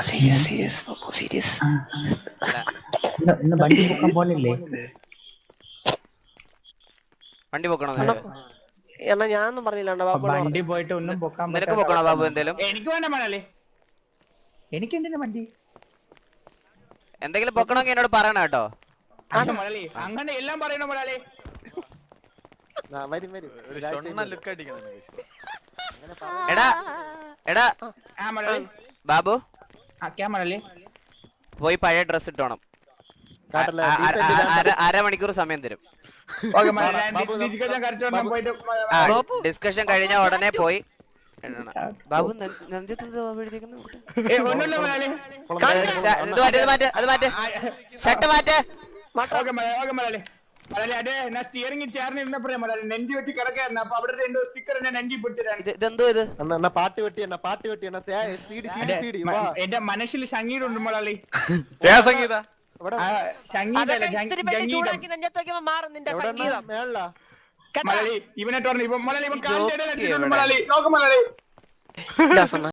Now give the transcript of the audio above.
Serious ഇന്ന് വണ്ടി പൊക്കാൻ പോണില്ലേ? വണ്ടി പൊക്കണോ എന്നാ ഞാനൊന്നും പറഞ്ഞില്ല. വണ്ടി പോയിട്ട് ഒന്നും പൊക്കാൻ നിനക്ക് പൊക്കണോ ബാബു? എന്തേലും എനിക്ക് വേണ്ട മലയാളി, എനിക്ക് എന്തിനാ വണ്ടി? എന്തെങ്കിലും പൊക്കണമെങ്കിൽ എന്നോട് പറയണം കേട്ടോ. മലയാളി അങ്ങനെ എല്ലാം പറയണോ മലയാളി? എടാ എടാ മലയാളി ബാബു മലയാളി പോയി പഴയ ഡ്രസ് ഇട്ടോണം. അരമണിക്കൂർ സമയം തരും. ഡിസ്കഷൻ കഴിഞ്ഞ ഉടനെ പോയി. ബാബു ഷർട്ട് മാറ്റ്. ഇതെന്തോ ഇത്? എന്റെ മനസ്സിൽ സംഗീതമുണ്ട് മലയാളി. ഇവനെ മലയാളി ഇവൻ കാലിന്റെ ഇടയിൽ മലയാളി നോക്ക് മലയാളി.